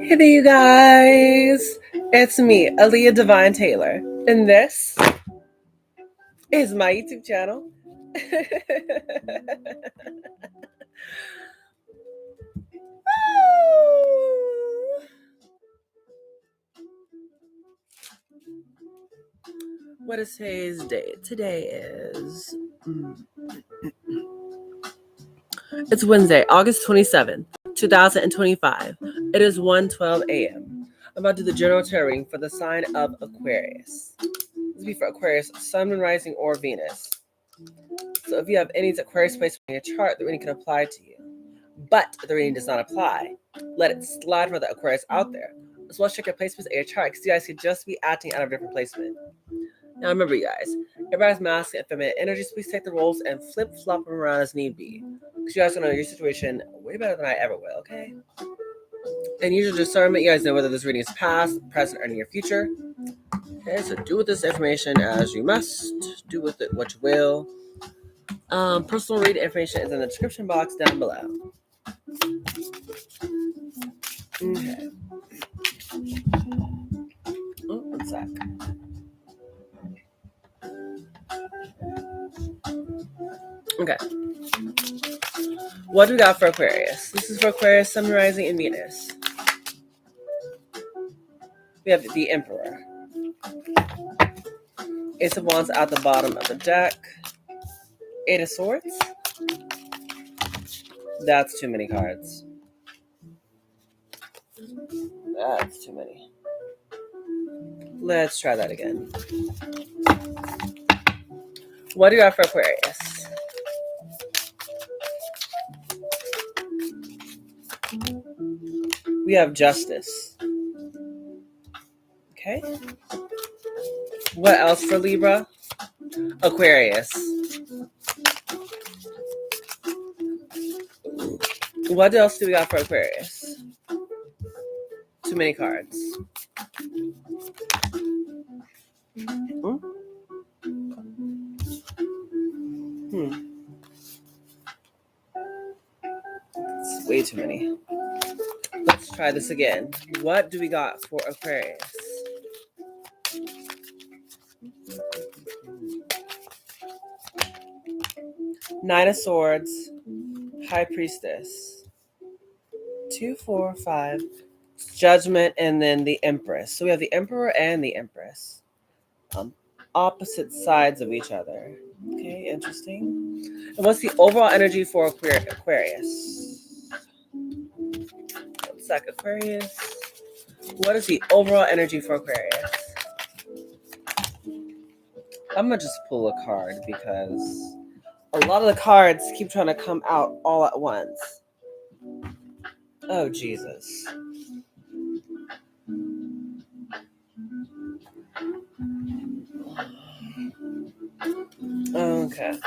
Hey there, you guys. It's me, Aaliyah Divine Taylor, and this is my YouTube channel. What is today's date? Today is it's Wednesday, August 27th, 2025. It is 1:12 a.m. I'm about to do the general tarot reading for the sign of Aquarius. This will be for Aquarius, Sun, Moon, Rising, or Venus. So if you have any Aquarius placement in your chart, the reading can apply to you. But if the reading does not apply, let it slide for the Aquarius out there. As well as check your placements in your chart, because you guys could just be acting out of different placement. Now remember, you guys, everybody's masculine and feminine energies. Please take the roles and flip-flop them around as need be. Because you guys will know your situation way better than I ever will, okay? And use your discernment. You guys know whether this reading is past, present, or near future. Okay, so do with this information as you must. Do with it what you will. Personal read information is in the description box down below. Okay. Oh, one sec. Okay. What do we got for Aquarius? This is for Aquarius, Sun, Rising, and Venus. We have the Emperor. Ace of Wands at the bottom of the deck. Eight of Swords. That's too many cards. That's too many. Let's try that again. What do you got for Aquarius? We have Justice. Okay. What else for Libra? Aquarius. What else do we got for Aquarius? Too many cards. It's way too many. Let's try this again. What do we got for Aquarius? Nine of Swords, High Priestess, 2, 4, 5, Judgment, and then the Empress. So we have the Emperor and the Empress. Opposite sides of each other. Okay, interesting. And what's the overall energy for Aquarius? One sec, Aquarius. What is the overall energy for Aquarius? I'm going to just pull a card because a lot of the cards keep trying to come out all at once. Oh, Jesus. Okay.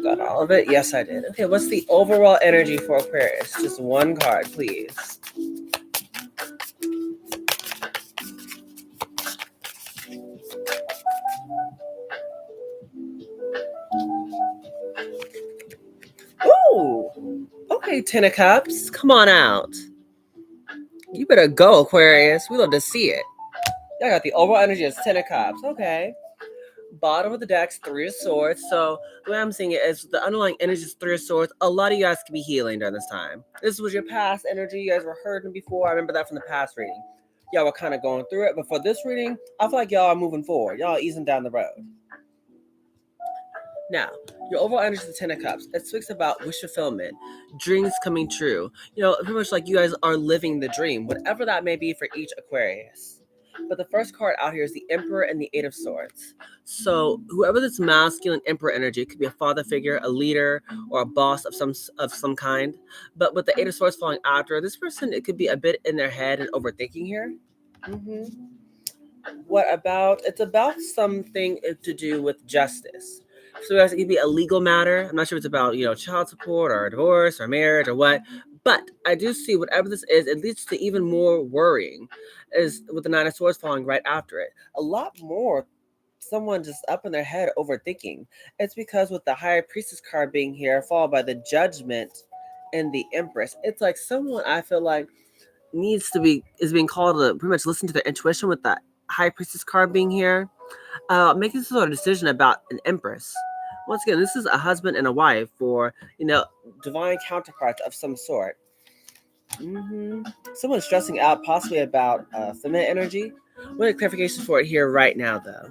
Got all of it? Yes, I did. Okay, what's the overall energy for Aquarius? Just one card, please. Ooh! Okay, Ten of Cups. Come on out. You better go, Aquarius. We love to see it. I got the overall energy as 10 of Cups. Okay. Bottom of the deck's 3 of Swords. So the way I'm seeing it is the underlying energy is 3 of Swords. A lot of you guys could be healing during this time. This was your past energy. You guys were hurting before. I remember that from the past reading. Y'all were kind of going through it. But for this reading, I feel like y'all are moving forward. Y'all are easing down the road. Now, your overall energy is the 10 of Cups. It speaks about wish fulfillment, dreams coming true. You know, pretty much like you guys are living the dream, whatever that may be for each Aquarius. But the first card out here is the Emperor and the Eight of Swords. So whoever this masculine Emperor energy, could be a father figure, a leader, or a boss of some kind. But with the Eight of Swords falling after, this person, it could be a bit in their head and overthinking here. What about, it's about something to do with justice. So it could be a legal matter. I'm not sure if it's about, child support or divorce or marriage or what. But I do see whatever this is, it leads to even more worrying, is with the Nine of Swords falling right after it. A lot more someone just up in their head overthinking. It's because with the High Priestess card being here, followed by the Judgment and the Empress. It's like someone I feel like is being called to pretty much listen to their intuition with that High Priestess card being here. Making some sort of decision about an Empress. Once again, this is a husband and a wife for, divine counterparts of some sort. Someone's stressing out possibly about feminine energy. We need clarification for it here right now, though.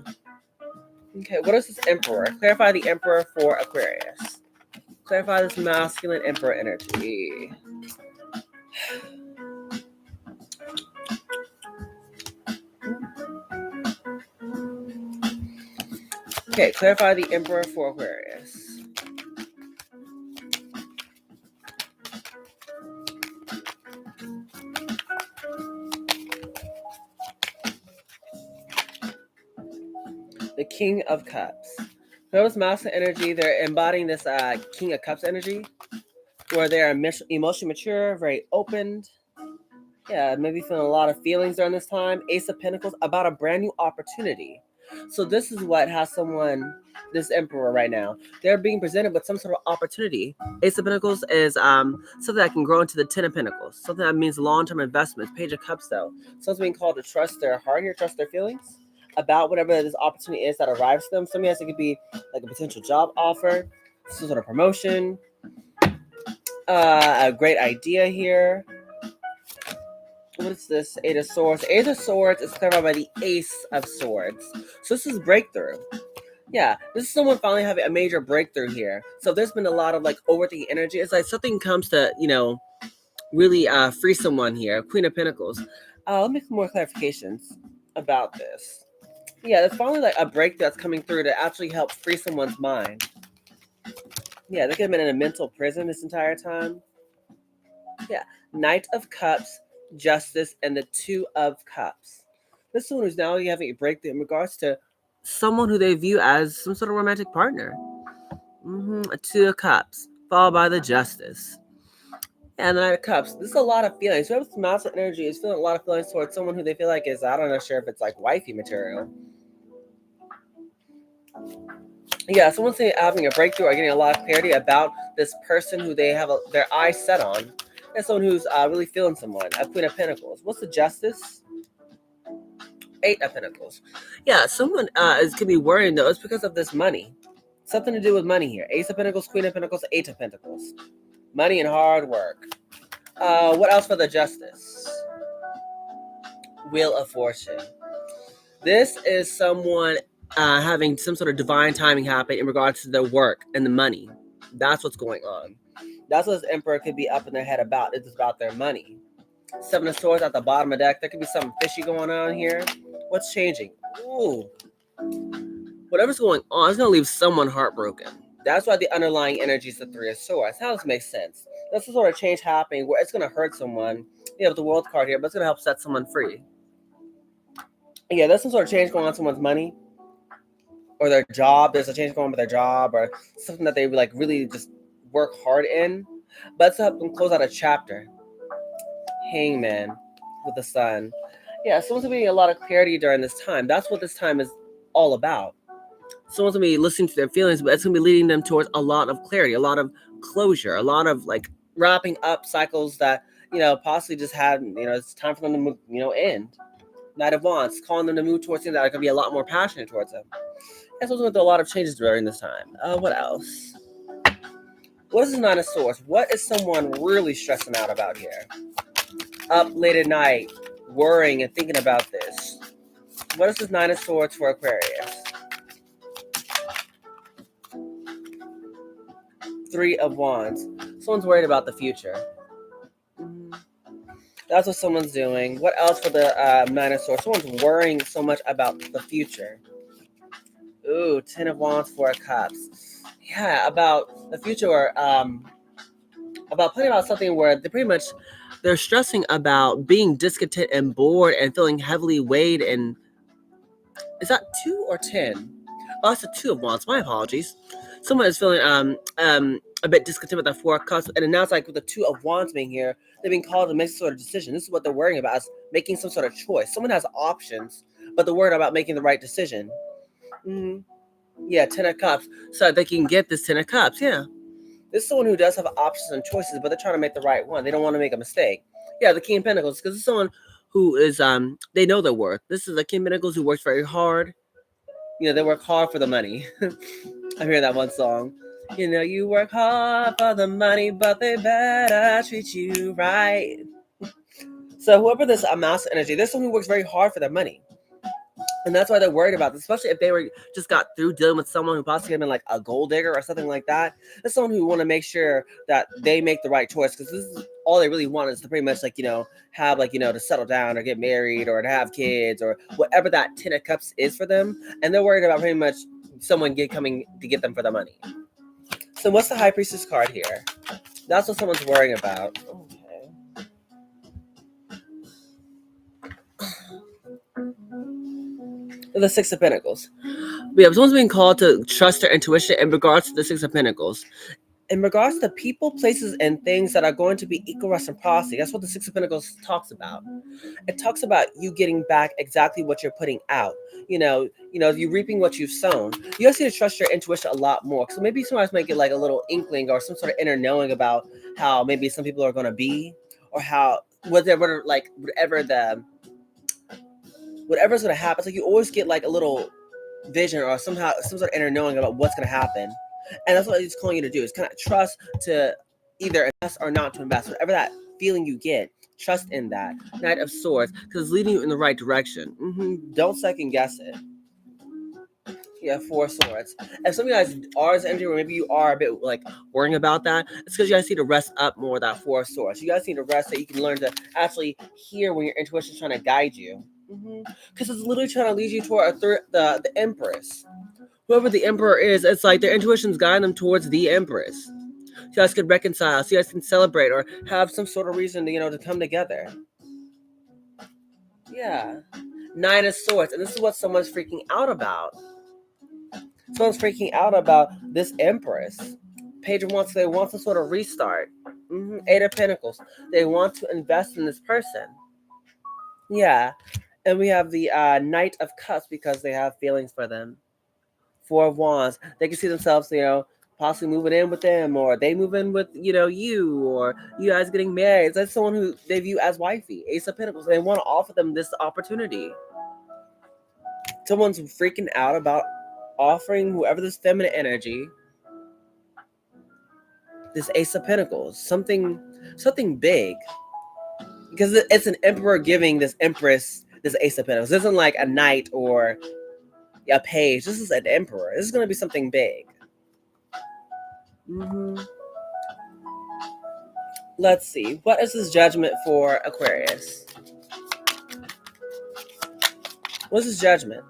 Okay, what is this Emperor? Clarify the Emperor for Aquarius. Clarify this masculine Emperor energy. Okay, clarify the Emperor for Aquarius. The King of Cups. Those masculine energy, they're embodying this King of Cups energy, where they're emotionally mature, very opened. Yeah, maybe feeling a lot of feelings during this time. Ace of Pentacles, about a brand new opportunity. So this is what has this Emperor right now. They're being presented with some sort of opportunity. Ace of Pentacles is something that can grow into the Ten of Pentacles. Something that means long-term investments. Page of Cups, though. Someone's being called to trust their heart here, trust their feelings about whatever this opportunity is that arrives to them. Sometimes it could be like a potential job offer, some sort of promotion, a great idea here. What is this? Eight of Swords. Eight of Swords is clarified by the Ace of Swords. So this is breakthrough. Yeah, this is someone finally having a major breakthrough here. So there's been a lot of like overthinking energy. It's like something comes to, really free someone here. Queen of Pentacles. Let me make some more clarifications about this. Yeah, there's finally like a breakthrough that's coming through to actually help free someone's mind. Yeah, they could have been in a mental prison this entire time. Yeah, Knight of Cups, Justice, and the Two of Cups. This is someone who's now having a breakthrough in regards to someone who they view as some sort of romantic partner. A Two of Cups, followed by the Justice. And the Knight of Cups. This is a lot of feelings. Whoever's masculine energy is feeling a lot of feelings towards someone who they feel like is, I don't know, sure if it's like wifey material. Yeah, someone's having a breakthrough or getting a lot of clarity about this person who they have their eyes set on. And someone who's really feeling someone. A Queen of Pentacles. What's the Justice? Eight of Pentacles. Yeah, someone could be worrying though. It's because of this money. Something to do with money here. Ace of Pentacles, Queen of Pentacles, Eight of Pentacles. Money and hard work. What else for the Justice? Wheel of Fortune. This is someone having some sort of divine timing happen in regards to their work and the money. That's what's going on. That's what this Emperor could be up in their head about. It's about their money. Seven of Swords at the bottom of the deck. There could be something fishy going on here. What's changing? Ooh. Whatever's going on is going to leave someone heartbroken. That's why the underlying energy is the Three of Swords. How does this make sense? That's the sort of change happening where it's going to hurt someone. You have the World card here, but it's going to help set someone free. Yeah, there's some sort of change going on with someone's money or their job. There's a change going on with their job or something that they like really just work hard in. But let's help them close out a chapter. Hangman with the Sun. Yeah, someone's going to be getting a lot of clarity during this time. That's what this time is all about. Someone's going to be listening to their feelings, but it's going to be leading them towards a lot of clarity, a lot of closure, a lot of like wrapping up cycles that, possibly just had, it's time for them to move, end. Knight of Wands, calling them to move towards things that are going to be a lot more passionate towards them. That's what's going to do a lot of changes during this time. What else? What is this Nine of Swords? What is someone really stressing out about here? Up late at night, worrying and thinking about this. What is this Nine of Swords for Aquarius? Three of Wands. Someone's worried about the future. That's what someone's doing. What else for the Nine of Swords? Someone's worrying so much about the future. Ooh, Ten of Wands, Four of Cups. Yeah, about the future, or about playing about something where they're stressing about being discontent and bored and feeling heavily weighed. And is that 2 or 10? Oh, that's a Two of Wands. My apologies. Someone is feeling a bit discontent with that Four of Cups, and now it's like with the Two of Wands being here, they're being called to make some sort of decision. This is what they're worrying about, is making some sort of choice. Someone has options, but they're worried about making the right decision. Yeah, Ten of Cups, so they can get this Ten of Cups. Yeah, This is someone who does have options and choices, but they're trying to make the right one. They don't want to make a mistake. Yeah, the King of Pentacles, because it's someone who is they know their worth. This is the King of Pentacles who works very hard. They work hard for the money. I hear that one song. You work hard for the money, but they better treat you right. So whoever this master energy, there's someone who works very hard for their money. And that's why they're worried about this, especially if they were just got through dealing with someone who possibly had been like a gold digger or something like that. There's someone who want to make sure that they make the right choice, because this is all they really want, is to pretty much have to settle down or get married or to have kids or whatever that 10 of cups is for them. And they're worried about pretty much someone coming to get them for the money. So what's the High Priestess card here? That's what someone's worrying about. Okay. The Six of Pentacles. Yeah, someone's being called to trust their intuition in regards to the Six of Pentacles. In regards to people, places, and things that are going to be equal reciprocity. That's what the Six of Pentacles talks about. It talks about you getting back exactly what you're putting out. You reaping what you've sown. You guys need to trust your intuition a lot more. So maybe somebody else might get like a little inkling or some sort of inner knowing about how maybe some people are going to be, or how whatever's going to happen. It's like you always get like a little vision or some sort of inner knowing about what's going to happen. And that's what he's calling you to do, is kind of trust to either invest or not to invest. Whatever that feeling you get, trust in that. Knight of Swords, because it's leading you in the right direction. Don't second guess it. Yeah, Four Swords. If some of you guys are as energy, or maybe you are a bit like worrying about that, it's because you guys need to rest up more of that Four Swords. You guys need to rest so you can learn to actually hear when your intuition is trying to guide you. Because it's literally trying to lead you toward the Empress. Whoever the Emperor is, it's like their intuition's guiding them towards the Empress. So you guys can reconcile, so you guys can celebrate or have some sort of reason to come together. Yeah. Nine of Swords. And this is what someone's freaking out about. Someone's freaking out about this Empress. Page of Wands, they want some sort of restart. Eight of Pentacles. They want to invest in this person. Yeah. And we have the Knight of Cups, because they have feelings for them. Four of Wands. They can see themselves, possibly moving in with them, or they move in with, you, or you guys getting married. That's someone who they view as wifey. Ace of Pentacles. They want to offer them this opportunity. Someone's freaking out about offering whoever this feminine energy, this Ace of Pentacles, something big. Because it's an emperor giving this Empress this Ace of Pentacles. This isn't like a knight or a page. This is an emperor. This is going to be something big. Let's see. What is this judgment for Aquarius? What's this judgment?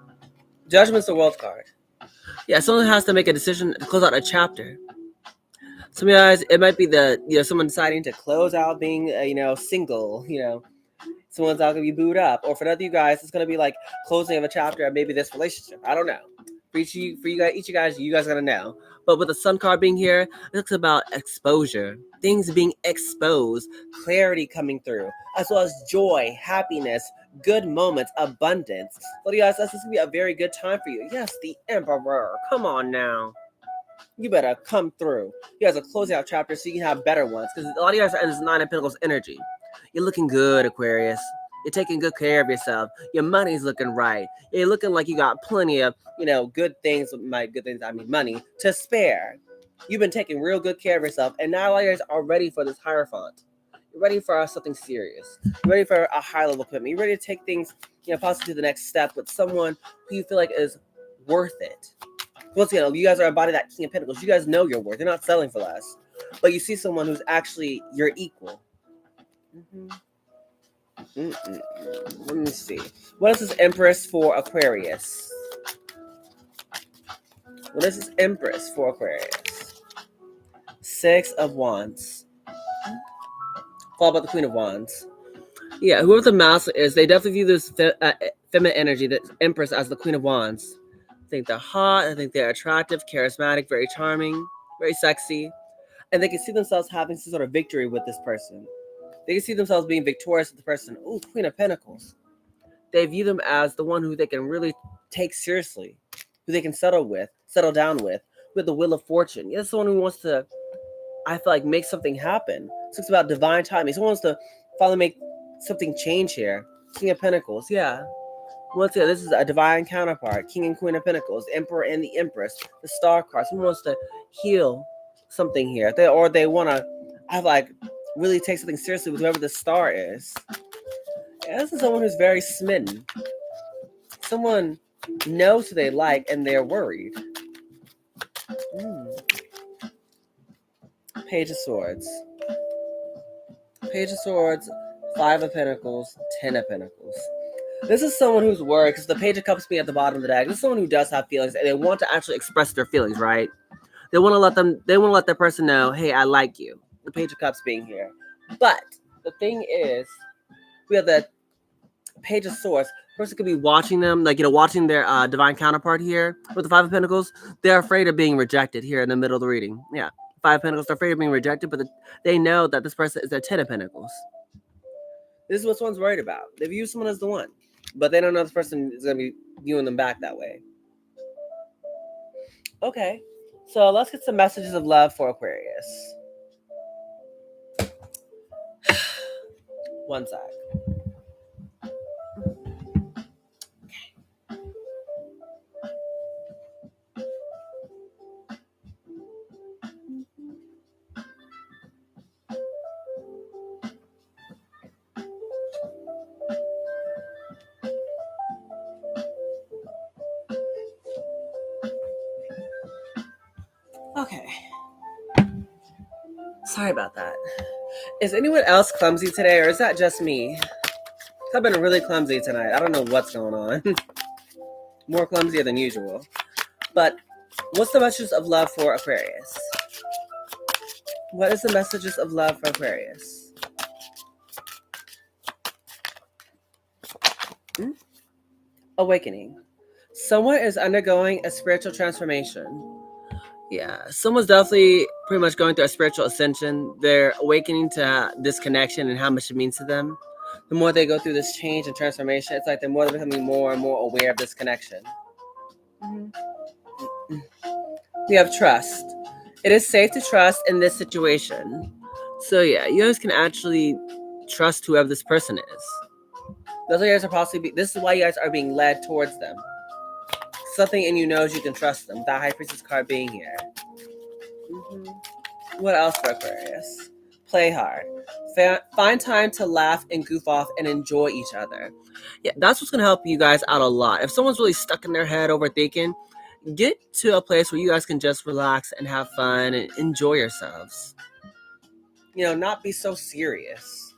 Judgment's the World card. Yeah, someone has to make a decision to close out a chapter. Some of you guys, it might be someone deciding to close out being single. Someone's not going to be booed up. Or for other you guys, it's going to be like closing of a chapter of maybe this relationship. I don't know. For each of you guys are going to know. But with the Sun card being here, it looks about exposure. Things being exposed. Clarity coming through. As well as joy, happiness, good moments, abundance. Well, you guys, this is going to be a very good time for you. Yes, the Emperor. Come on now. You better come through. You guys are closing out chapters so you can have better ones. Because a lot of you guys are in this Nine of Pentacles energy. You're looking good, Aquarius. You're taking good care of yourself. Your money's looking right. You're looking like you got plenty of, good things. By good things, I mean money to spare. You've been taking real good care of yourself. And now all you guys are ready for this Hierophant. You're ready for something serious. You're ready for a high level commitment. You're ready to take things, possibly to the next step with someone who you feel like is worth it. Once again, you guys are about that King of Pentacles. You guys know your worth. You're not selling for less. But you see someone who's actually your equal. Let me see. What is this Empress for Aquarius? What is this Empress for Aquarius? Six of Wands. Followed by the Queen of Wands. Yeah, whoever the master is, they definitely view this feminine energy, the Empress, as the Queen of Wands. I think they're hot. I think they're attractive, charismatic, very charming, very sexy. And they can see themselves having some sort of victory with this person. They can see themselves being victorious with the person. Ooh, Queen of Pentacles. They view them as the one who they can really take seriously, who they can settle down with the Wheel of Fortune. Yeah, that's the one who wants to I feel like make something happen. So it's about divine timing. Someone wants to finally make something change here. King of Pentacles, yeah. Once again, this is a divine counterpart. King and Queen of Pentacles, Emperor and the Empress, the Star card. Someone wants to heal something here. They want to have like really take something seriously with whoever the star is. Yeah, this is someone who's very smitten. Someone knows who they like and they're worried. Page of Swords. Page of Swords, 5 of Pentacles, 10 of Pentacles. This is someone who's worried because the Page of Cups being at the bottom of the deck. This is someone who does have feelings and they want to actually express their feelings, right? They want to let their person know, hey, I like you. The Page of Cups being here. But the thing is, we have the Page of Swords. The person could be watching them, like, watching their divine counterpart here with the 5 of Pentacles. They're afraid of being rejected here in the middle of the reading. Yeah. 5 of Pentacles, they're afraid of being rejected, but they know that this person is their 10 of Pentacles. This is what someone's worried about. They view someone as the one, but they don't know this person is going to be viewing them back that way. Okay, so let's get some messages of love for Aquarius. One sec. Okay. Sorry about that. Is anyone else clumsy today, or is that just me? I've been really clumsy tonight. I don't know what's going on. More clumsier than usual. But what's the messages of love for Aquarius? What is the messages of love for Aquarius? Awakening. Someone is undergoing a spiritual transformation. Yeah, someone's definitely pretty much going through a spiritual ascension. They're awakening to this connection and how much it means to them. The more they go through this change and transformation, it's like the more they're becoming more and more aware of this connection. We have trust. It is safe to trust in this situation. So yeah, you guys can actually trust whoever this person is. That's why you guys are possibly. This is why you guys are being led towards them. Something in you knows you can trust them. That High Priestess card being here. What else for Aquarius? Play hard. Find time to laugh and goof off and enjoy each other. Yeah, that's what's going to help you guys out a lot. If someone's really stuck in their head overthinking, get to a place where you guys can just relax and have fun and enjoy yourselves. Not be so serious.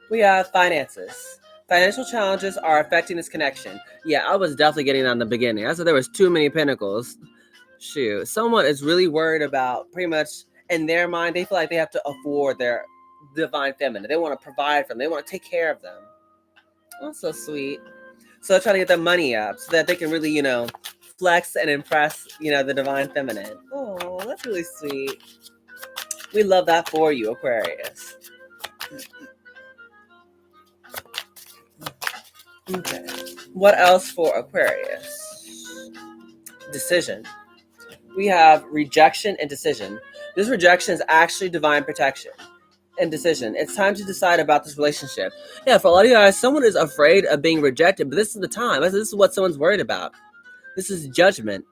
We have finances. Financial challenges are affecting this connection. Yeah, I was definitely getting that in the beginning. I said there was too many pentacles. Shoot, someone is really worried about pretty much in their mind, they feel like they have to afford their divine feminine. They want to provide for them. They want to take care of them. Oh, so sweet. So they're trying to get their money up so that they can really, flex and impress, the divine feminine. Oh, that's really sweet. We love that for you, Aquarius. Okay. What else for Aquarius? Decision. We have rejection and decision. This rejection is actually divine protection and decision. It's time to decide about this relationship. Yeah, for a lot of you guys, someone is afraid of being rejected, but this is the time. This is what someone's worried about. This is judgment.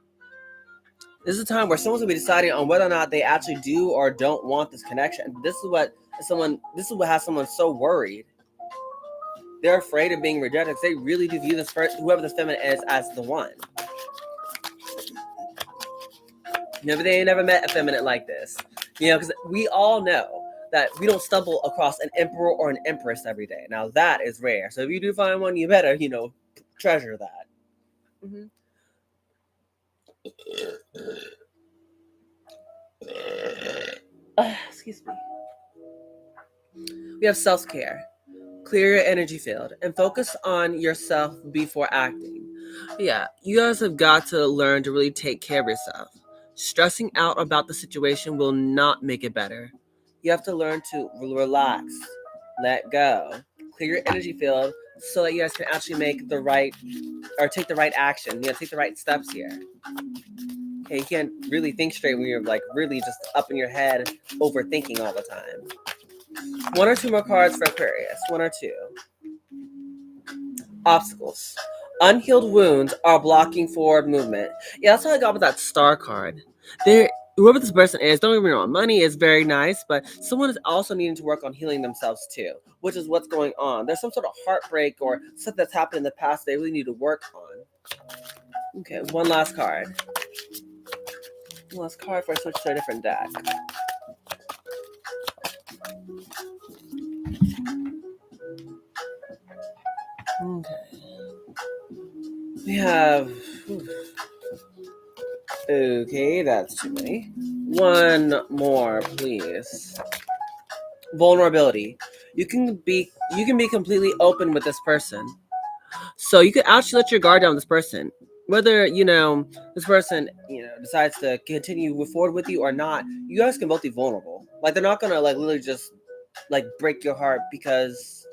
This is a time where someone's going to be deciding on whether or not they actually do or don't want this connection. This is what has someone so worried. They're afraid of being rejected because they really do view this person, whoever this feminine is, as the one. They ain't never met a feminine like this. Because we all know that we don't stumble across an emperor or an empress every day. Now, that is rare. So if you do find one, you better, treasure that. Excuse me. We have self-care. Clear your energy field and focus on yourself before acting. Yeah, you guys have got to learn to really take care of yourself. Stressing out about the situation will not make it better. You have to learn to relax, let go, clear your energy field so that you guys can actually take the right action. Take the right steps here. Okay, you can't really think straight when you're like really just up in your head, overthinking all the time. One or two more cards for Aquarius. One or two. Obstacles. Unhealed wounds are blocking forward movement. Yeah, that's how I got with that star card. There, whoever this person is, don't get me wrong, money is very nice, but someone is also needing to work on healing themselves too, which is what's going on. There's some sort of heartbreak or stuff that's happened in the past they really need to work on. Okay, one last card. One last card before I switch to a different deck. Okay. We have. Okay, that's too many. One more, please. Vulnerability. You can be completely open with this person. So you could actually let your guard down with this person. Whether, this person, decides to continue forward with you or not, you guys can both be vulnerable. Like they're not gonna like literally just like break your heart because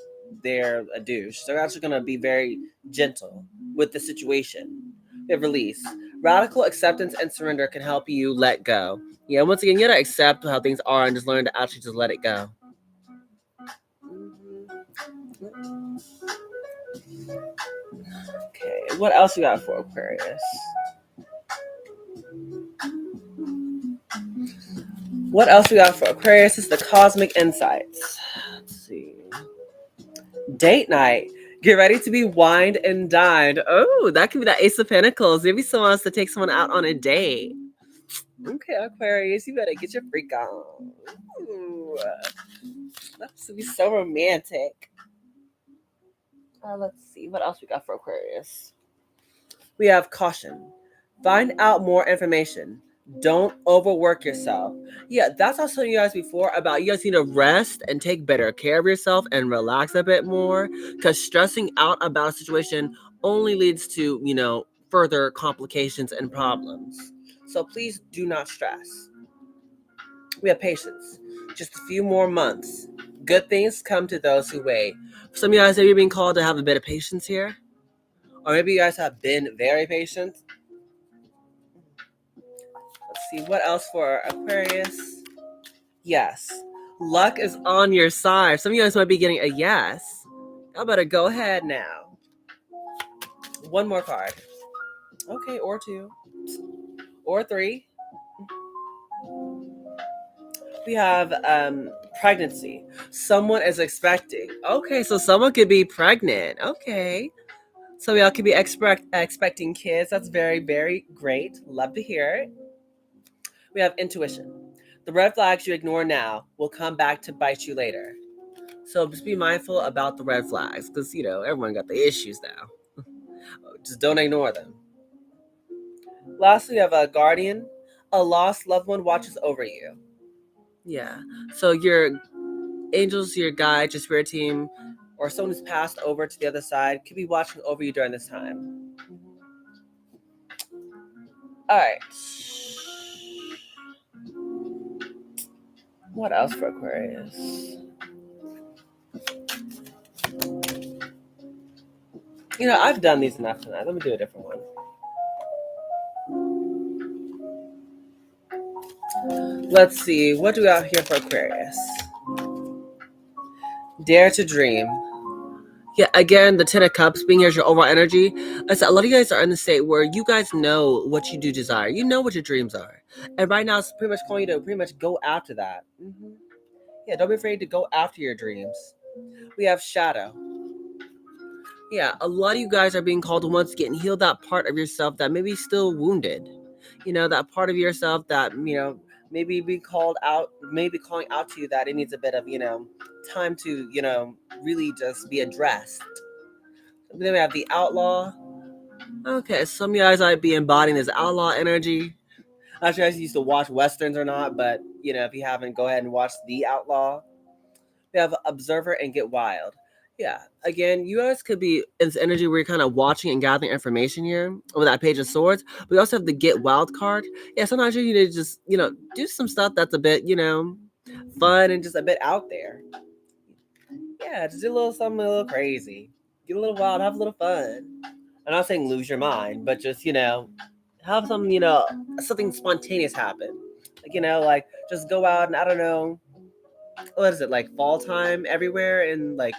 they're a douche. They're actually gonna be very gentle with the situation. We have release. Radical acceptance and surrender can help you let go. Yeah, once again, you gotta accept how things are and just learn to actually just let it go. Okay, what else we got for Aquarius? What else we got for Aquarius is the cosmic insights. Let's see. Date night. Get ready to be wined and dined. Oh, that could be the Ace of Pentacles. Maybe someone wants to take someone out on a date. Okay, Aquarius, you better get your freak on. Ooh, that's to be so romantic. Let's see. What else we got for Aquarius? We have caution. Find out more information. Don't overwork yourself. Yeah, that's also you guys before about you guys need to rest and take better care of yourself and relax a bit more because stressing out about a situation only leads to, further complications and problems. So please do not stress. We have patience. Just a few more months. Good things come to those who wait. Some of you guys, have you been called to have a bit of patience here? Or maybe you guys have been very patient. Let's see, what else for Aquarius? Yes. Luck is on your side. Some of you guys might be getting a yes. I better go ahead now. One more card. Okay, or two. Or three. We have pregnancy. Someone is expecting. Okay, so someone could be pregnant. Okay. So y'all could be expecting kids. That's very, very great. Love to hear it. We have intuition. The red flags you ignore now will come back to bite you later. So just be mindful about the red flags because, everyone got the issues now. Just don't ignore them. Lastly, we have a guardian. A lost loved one watches over you. Yeah. So your angels, your guide, your spirit team, or someone who's passed over to the other side could be watching over you during this time. All right. What else for Aquarius? I've done these enough tonight. Let me do a different one. Let's see. What do we got here for Aquarius? Dare to dream. Yeah, again, the Ten of Cups being here is your overall energy. I said a lot of you guys are in the state where you guys know what you do desire. You know what your dreams are. And right now, it's pretty much calling you to pretty much go after that. Yeah, don't be afraid to go after your dreams. We have Shadow. Yeah, a lot of you guys are being called to once again heal that part of yourself that may be still wounded. That part of yourself that, maybe be called out, maybe calling out to you that it needs a bit of, time to, really just be addressed. Then we have the outlaw. Okay, some of you guys might be embodying this outlaw energy. I'm not sure if you used to watch westerns or not, but if you haven't, go ahead and watch The Outlaw. We have Observer and Get Wild. Yeah, again, you guys could be in this energy where you're kind of watching and gathering information here with that Page of Swords. But we also have the Get Wild card. Yeah, sometimes you need to just, do some stuff that's a bit, fun and just a bit out there. Yeah, just do a little something a little crazy. Get a little wild, have a little fun. I'm not saying lose your mind, but just, have some, something spontaneous happen. Like just go out and I don't know, what is it, like fall time everywhere in like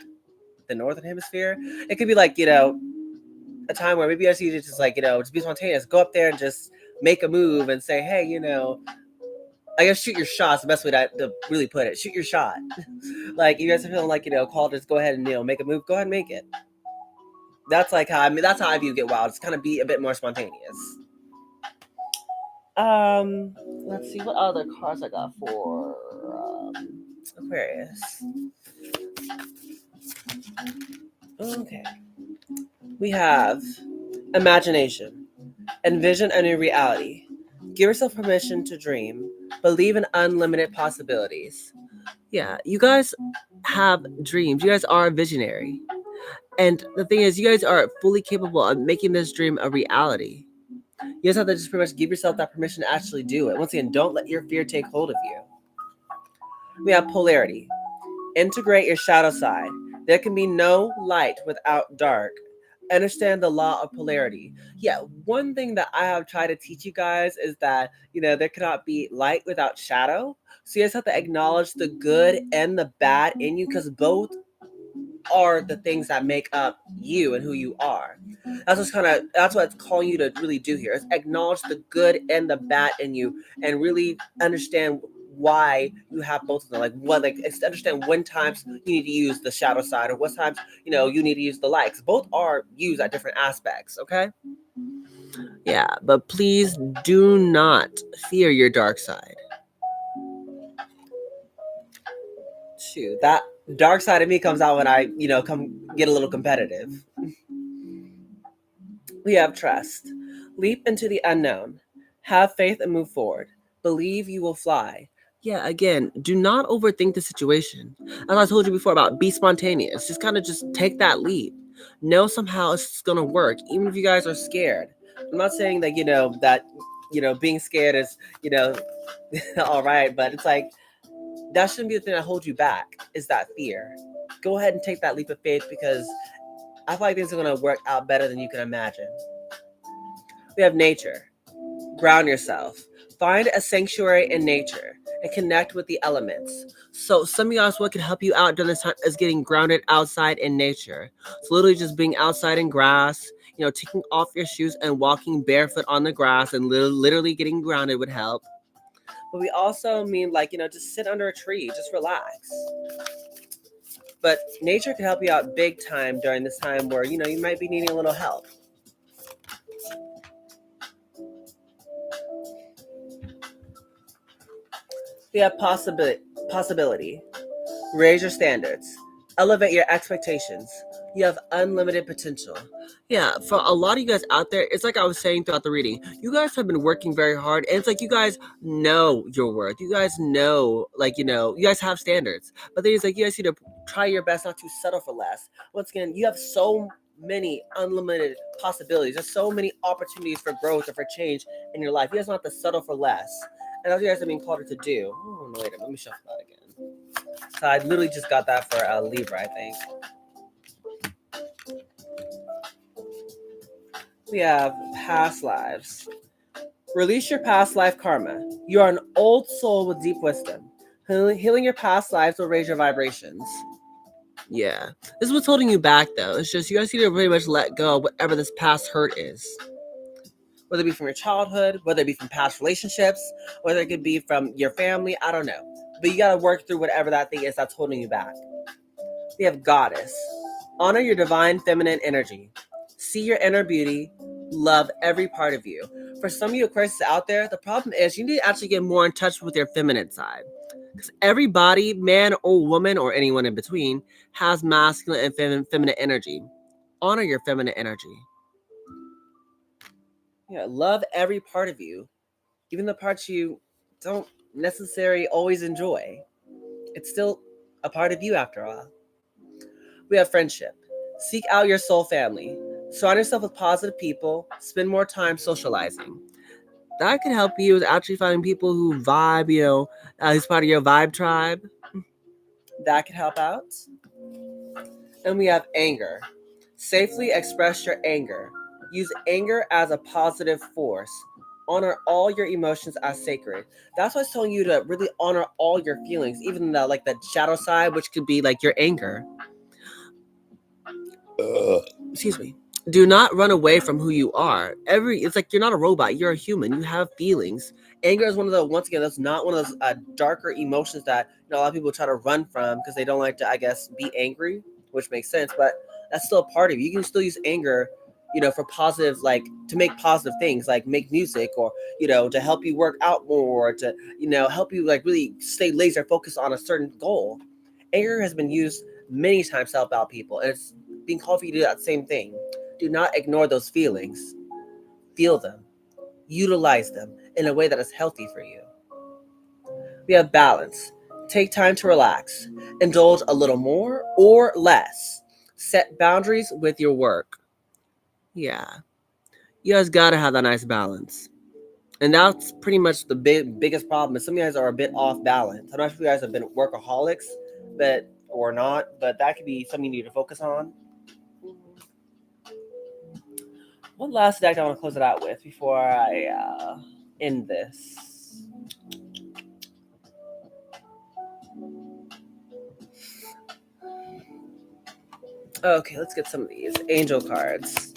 the northern hemisphere? It could be like, a time where maybe you guys need to just like, just be spontaneous. Go up there and just make a move and say, hey, I guess shoot your shot's the best way to really put it. Shoot your shot. Like you guys are feeling like, called, just go ahead and make a move. Go ahead and make it. That's like how that's how I view Get Wild. It's kind of be a bit more spontaneous. Let's see what other cards I got for Aquarius. Okay. We have imagination. Envision a new reality. Give yourself permission to dream. Believe in unlimited possibilities. Yeah, you guys have dreams. You guys are a visionary. And the thing is, you guys are fully capable of making this dream a reality. You guys have to just pretty much give yourself that permission to actually do it. Once again, don't let your fear take hold of you. We have polarity. Integrate your shadow side. There can be no light without dark. Understand the law of polarity. Yeah, one thing that I have tried to teach you guys is that, there cannot be light without shadow. So you guys have to acknowledge the good and the bad in you, because both are the things that make up you and who you are. That's what it's calling you to really do here, is acknowledge the good and the bad in you and really understand why you have both of them. Understand when times you need to use the shadow side or what times you need to use the light. Both are used at different aspects. Okay. Yeah, but please do not fear your dark side. Shoot, that dark side of me comes out when I come get a little competitive. We have trust. Leap into the unknown. Have faith and move forward. Believe you will fly. Yeah, again, do not overthink the situation. As I told you before about be spontaneous. Just take that leap. Know somehow it's going to work, even if you guys are scared. I'm not saying that, being scared is, all right, but it's like, that shouldn't be the thing that holds you back, is that fear. Go ahead and take that leap of faith, because I feel like things are going to work out better than you can imagine. We have nature. Ground yourself. Find a sanctuary in nature and connect with the elements. So some of y'all, what can help you out during this time is getting grounded outside in nature. So literally just being outside in grass, taking off your shoes and walking barefoot on the grass and literally getting grounded would help. But we also mean just sit under a tree, just relax. But nature can help you out big time during this time where, you might be needing a little help. We have possibility. Raise your standards. Elevate your expectations. You have unlimited potential. Yeah, for a lot of you guys out there, it's like I was saying throughout the reading, you guys have been working very hard, and it's like you guys know your worth. You guys know, you guys have standards. But then it's like you guys need to try your best not to settle for less. Once again, you have so many unlimited possibilities. There's so many opportunities for growth or for change in your life. You guys don't have to settle for less. And that's what you guys have been called to do. Oh, no, wait a minute. Let me shuffle that again. So I literally just got that for Libra, I think. We have past lives. Release your past life karma. You are an old soul with deep wisdom. Healing your past lives will raise your vibrations. Yeah. This is what's holding you back, though. It's just you guys need to pretty much let go of whatever this past hurt is. Whether it be from your childhood, whether it be from past relationships, whether it could be from your family, I don't know. But you got to work through whatever that thing is that's holding you back. We have goddess. Honor your divine feminine energy. See your inner beauty. Love every part of you. For some of you Aquarius out there, the problem is you need to actually get more in touch with your feminine side. Because everybody, man or woman or anyone in between, has masculine and feminine energy. Honor your feminine energy. Yeah, love every part of you, even the parts you don't necessarily always enjoy. It's still a part of you after all. We have friendship. Seek out your soul family. Surround yourself with positive people. Spend more time socializing. That can help you with actually finding people who vibe, who's part of your vibe tribe. That can help out. And we have anger. Safely express your anger. Use anger as a positive force. Honor all your emotions as sacred. That's why it's telling you to really honor all your feelings, even the like the shadow side, which could be like your anger. Excuse me. Do not run away from who you are. It's like you're not a robot. You're a human. You have feelings. Anger is one of the once again that's not one of those darker emotions that a lot of people try to run from because they don't like to, I guess, be angry, which makes sense. But that's still a part of you. You can still use anger, for positive, like to make positive things, like make music, or to help you work out more, or to help you like really stay laser focused on a certain goal. Anger has been used many times to help out people, and it's being called for you to do that same thing. Do not ignore those feelings. Feel them. Utilize them in a way that is healthy for you. We have balance. Take time to relax. Indulge a little more or less. Set boundaries with your work. Yeah. You guys gotta have that nice balance. And that's pretty much the biggest problem is some of you guys are a bit off balance. I'm not sure if you guys have been workaholics, or not, but that could be something you need to focus on. One last deck I want to close it out with before I end this. Okay, let's get some of these angel cards.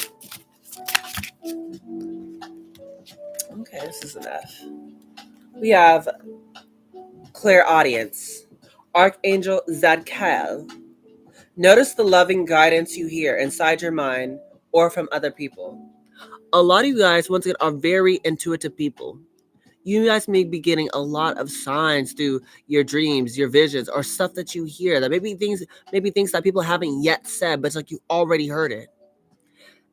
Okay, this is enough. We have Clairaudience, Archangel Zadkiel. Notice the loving guidance you hear inside your mind or from other people. A lot of you guys, once again, are very intuitive people. You guys may be getting a lot of signs through your dreams, your visions, or stuff that you hear that maybe things that people haven't yet said, but it's like you already heard it.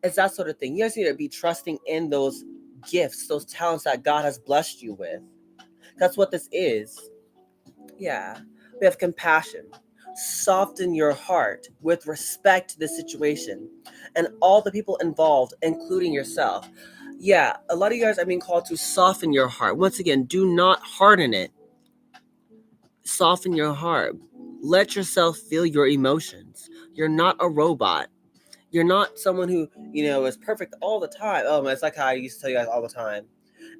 It's that sort of thing. You guys need to be trusting in those gifts, those talents that God has blessed you with. That's what this is. Yeah. We have compassion. Soften your heart with respect to the situation and all the people involved, including yourself. Yeah, a lot of you guys are being called to soften your heart. Once again, do not harden it. Soften your heart. Let yourself feel your emotions. You're not a robot. You're not someone who, is perfect all the time. Oh, it's like how I used to tell you guys all the time.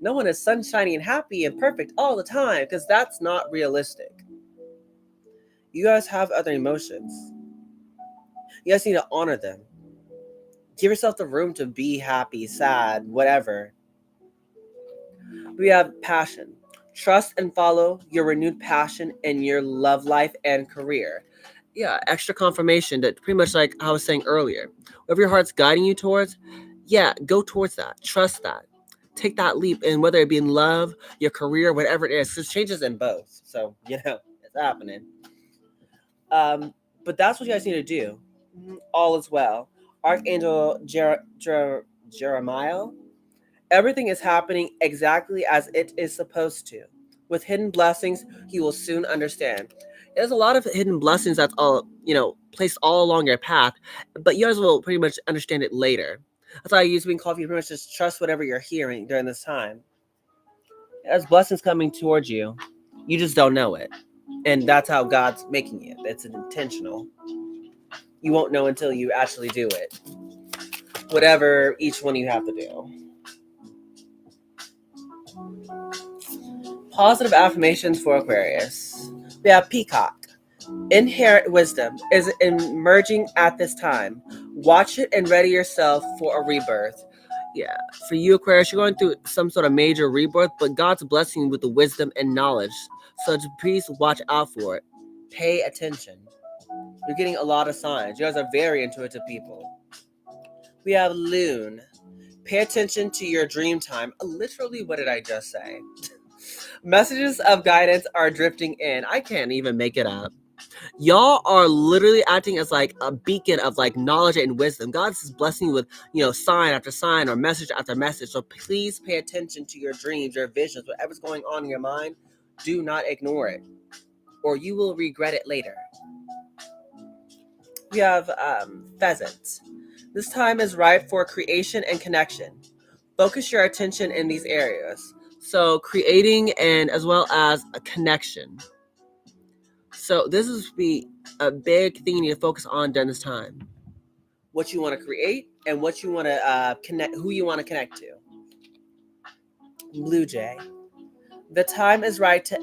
No one is sunshiny and happy and perfect all the time because that's not realistic. You guys have other emotions. You guys need to honor them. Give yourself the room to be happy, sad, whatever. We have passion. Trust and follow your renewed passion in your love life and career. Yeah, extra confirmation that pretty much like I was saying earlier. Whatever your heart's guiding you towards, yeah, go towards that. Trust that. Take that leap, and whether it be in love, your career, whatever it is, because changes in both. So, it's happening. But that's what you guys need to do. All is well. Archangel Jeremiah. Everything is happening exactly as it is supposed to. With hidden blessings, you will soon understand. There's a lot of hidden blessings that's all, placed all along your path, but you guys will pretty much understand it later. That's why I use being called for you pretty much just trust whatever you're hearing during this time. There's blessings coming towards you. You just don't know it. And that's how God's making it. It's intentional. You won't know until you actually do it. Whatever each one you have to do. Positive affirmations for Aquarius. We have Peacock. Inherent wisdom is emerging at this time. Watch it and ready yourself for a rebirth. Yeah, for you, Aquarius, you're going through some sort of major rebirth, but God's blessing you with the wisdom and knowledge. So please watch out for it. Pay attention. You're getting a lot of signs. You guys are very intuitive people. We have Loon. Pay attention to your dream time. Literally, what did I just say? Messages of guidance are drifting in. I can't even make it up. Y'all are literally acting as like a beacon of like knowledge and wisdom. God is blessing you with, sign after sign or message after message. So please pay attention to your dreams, your visions, whatever's going on in your mind. Do not ignore it, or you will regret it later. We have Pheasant. This time is ripe for creation and connection. Focus your attention in these areas. So creating and as well as a connection. So this be a big thing you need to focus on during this time. What you want to create and what you want to connect, who you want to connect to. Blue Jay. The time is right to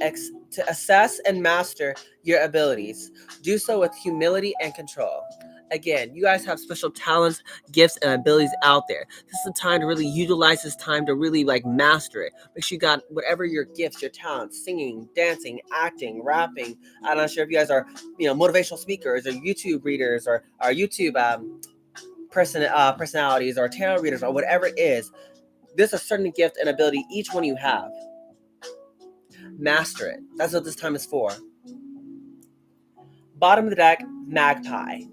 assess and master your abilities. Do so with humility and control. Again, you guys have special talents, gifts, and abilities out there. This is the time to really utilize this time to really like master it. Make sure you got whatever your gifts, your talents, singing, dancing, acting, rapping. I'm not sure if you guys are, motivational speakers or YouTube readers or YouTube personalities or tarot readers or whatever it is. There's a certain gift and ability each one you have. Master it. That's what this time is for. Bottom of the deck, Magpie.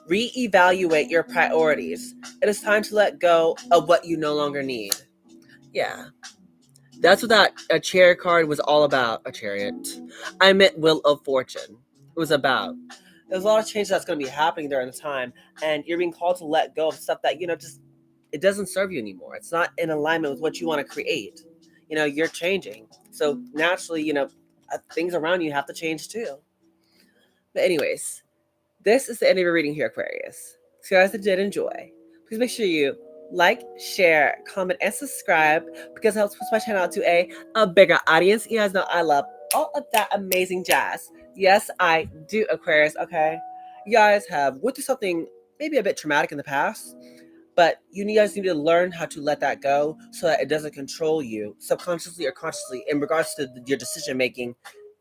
Reevaluate your priorities. It is time to let go of what you no longer need. Yeah. That's what a chariot card was all about. A chariot. I meant Wheel of Fortune. It was about. There's a lot of change that's going to be happening during the time, and you're being called to let go of stuff that, just, it doesn't serve you anymore. It's not in alignment with what you want to create. You're changing. So naturally, things around you have to change too. But anyways, this is the end of your reading here, Aquarius. So you guys that did enjoy, please make sure you like, share, comment, and subscribe because it helps push my channel out to a bigger audience. You guys know I love all of that amazing jazz. Yes, I do, Aquarius, okay? You guys have went through something maybe a bit traumatic in the past, but you guys need to learn how to let that go so that it doesn't control you subconsciously or consciously in regards to your decision making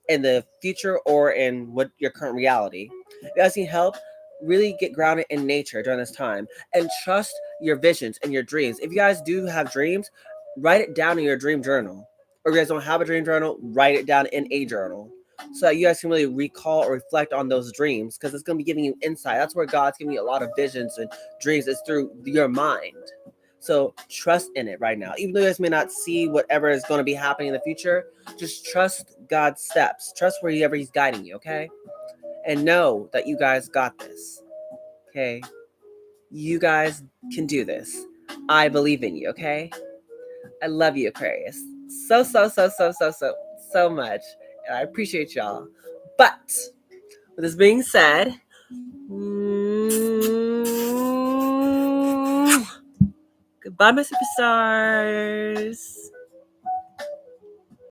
in the future or in what your current reality. If you guys need help, really get grounded in nature during this time and trust your visions and your dreams. If you guys do have dreams, write it down in your dream journal. Or if you guys don't have a dream journal, write it down in a journal so that you guys can really recall or reflect on those dreams because it's going to be giving you insight. That's where God's giving you a lot of visions and dreams. It's through your mind. So trust in it right now. Even though you guys may not see whatever is going to be happening in the future, just trust God's steps. Trust wherever He's guiding you, okay? And know that you guys got this, okay? You guys can do this. I believe in you, okay? I love you, Aquarius. So much. And I appreciate y'all. But with this being said, goodbye, my superstars.